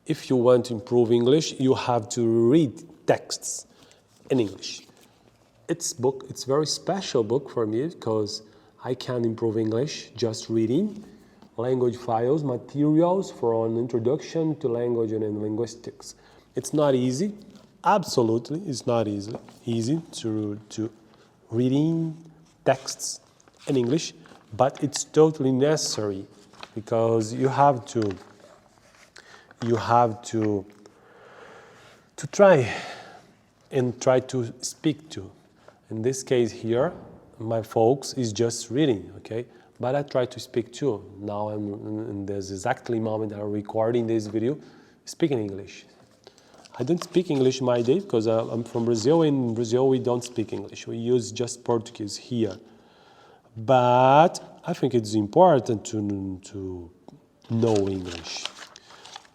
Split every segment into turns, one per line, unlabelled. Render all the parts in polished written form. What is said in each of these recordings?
if you want to improve English, you have to read texts in English. It's a very special book for me because I can improve English just reading language files, materials for an introduction to language and linguistics. It's not easy, absolutely, it's not easy to reading texts in English, but it's totally necessary because you have to try to speak to. In this case here, my focus is just reading, okay? But I try to speak too. Now I'm in this exactly moment I'm recording this video, speaking English. I don't speak English my day because I'm from Brazil. In Brazil we don't speak English. We use just Portuguese here. But I think it's important to know English.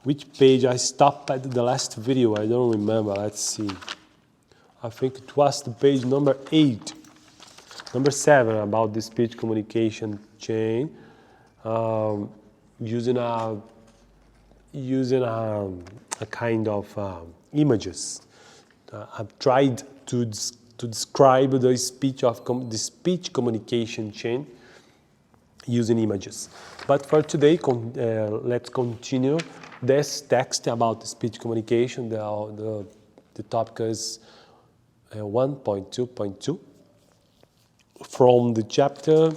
Which page I stopped at the last video? I don't remember. Let's see. I think it was the page number 8. Number 7 about the speech communication chain, using a kind of images. I've tried to describe the speech communication chain using images. But for today, let's continue this text about the speech communication. The topic is 1.2.2 from the chapter.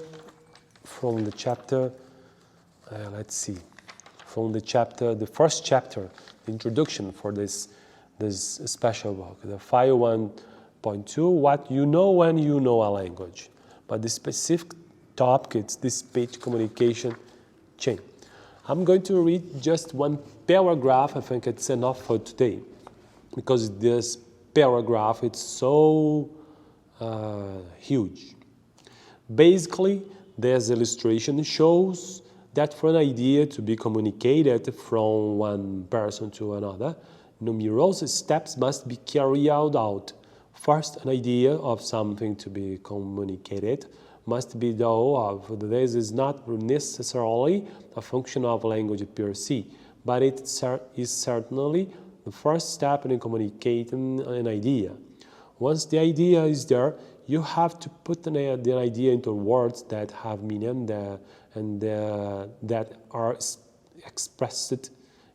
Let's see, from the first chapter, the introduction for this special book, the file 1.2, what you know when you know a language. But the specific topic is the speech communication chain. I'm going to read just one paragraph. I think it's enough for today because this paragraph it's so huge. Basically, this illustration shows that for an idea to be communicated from one person to another, numerous steps must be carried out. First, an idea of something to be communicated must be thought of. This is not necessarily a function of language per se, but it is certainly the first step in communicating an idea. Once the idea is there, you have to put the idea into words that have meaning and that are expressed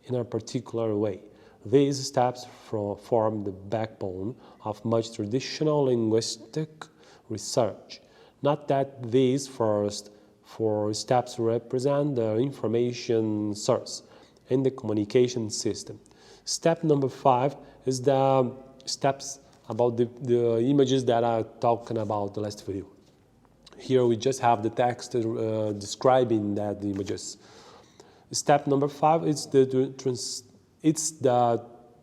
in a particular way. These steps form the backbone of much traditional linguistic research. Not that these first 4 steps represent the information source in the communication system. Step number 5 is the steps about the images that I talking about the last video. Here we just have the text describing the images. Step number 5 is the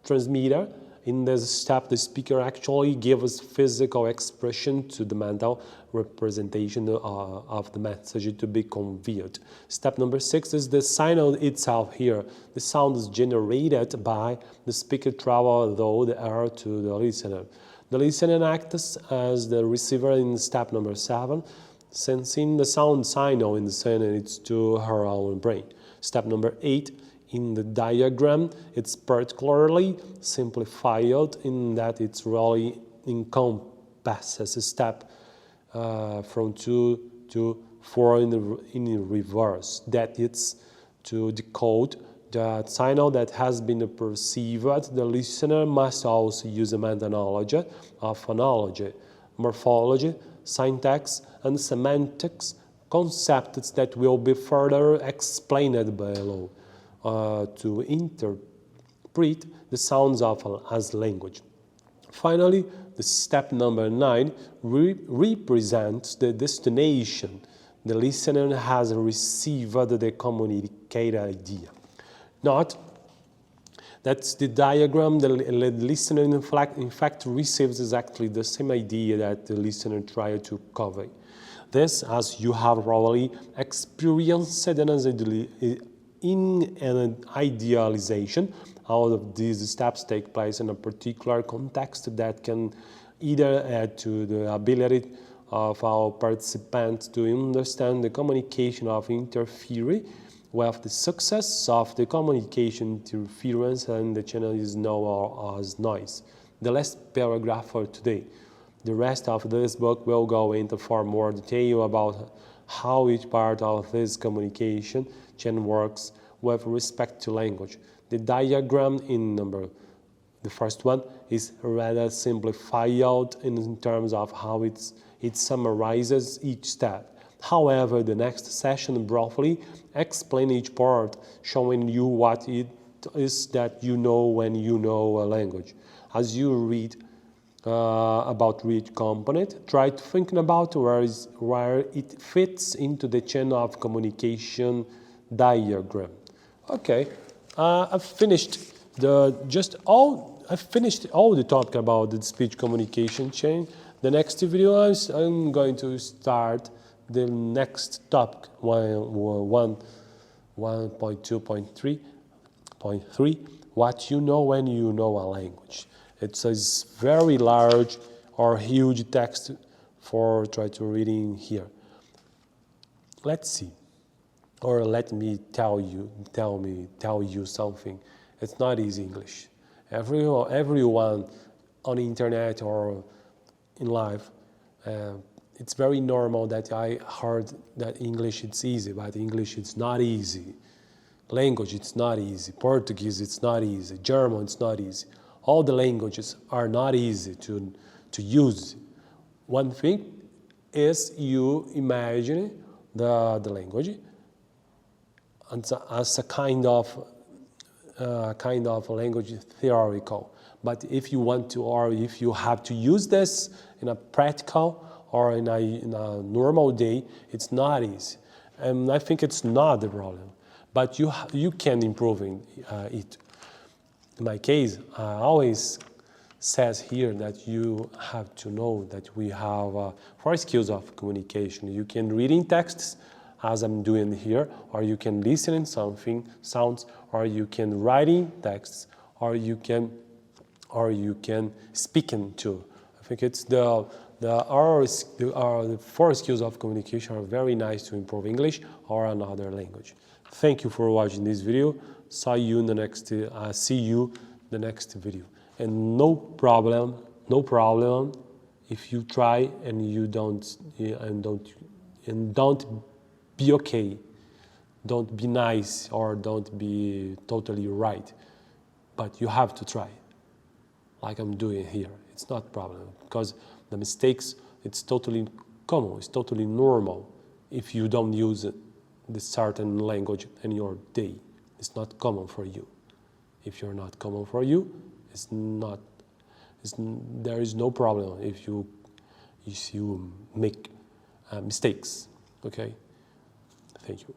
transmitter. In this step, the speaker actually gives physical expression to the mental representation of the message to be conveyed. Step number 6 is the signal itself here. The sound is generated by the speaker travel through the air to the listener. The listener acts as the receiver in step number 7, sensing the sound signal and sending it to her own brain. Step number 8, in the diagram, it's particularly simplified in that it's really encompasses a step from 2 to 4 in reverse. That it's to decode the signal that has been perceived. The listener must also use a methodology of phonology, morphology, syntax, and semantics, concepts that will be further explained below. To interpret the sounds as language. Finally, the step number 9 represents the destination. The listener has received the communicated idea. Note that the diagram, the listener in fact receives exactly the same idea that the listener tried to convey. This, as you have probably experienced in an idealization, all of these steps take place in a particular context that can either add to the ability of our participants to understand the communication of interfering with the success of the communication interference and the channel is known as noise. The last paragraph for today. The rest of this book will go into far more detail about how each part of this communication chain works with respect to language. The diagram in the first one is rather simplified in terms of how it summarizes each step. However, the next session briefly explains each part, showing you what it is that you know when you know a language. As you read about each component, try to think about where it fits into the channel of communication diagram. Okay, I've finished all the topic about the speech communication chain. The next video I'm going to start the next topic 1.2.3.3 what you know when you know a language. It's a very large or huge text for try to reading here. Let's see, or let me tell you something. It's not easy English. Everyone on the internet or in life, it's very normal that I heard that English it's easy, but English it's not easy. Language it's not easy. Portuguese it's not easy. German it's not easy. All the languages are not easy to use. One thing is you imagine the language as a kind of language theoretical. But if you want to, or if you have to use this in a practical or in a normal day, it's not easy. And I think it's not the problem. But you can improve it. In my case, I always says here that you have to know that we have 4 skills of communication. You can read in texts, as I'm doing here, or you can listen in something, sounds, or you can write in texts, or you can speak in too. I think it's the 4 skills of communication are very nice to improve English or another language. Thank you for watching this video. See you in the next video. And no problem if you try and you don't be okay. Don't be nice or don't be totally right. But you have to try, like I'm doing here. It's not a problem because the mistakes, it's totally common, it's totally normal if you don't use the certain language in your day. It's not common for you. If you're not common for you, there is no problem if you make mistakes. Okay? Thank you.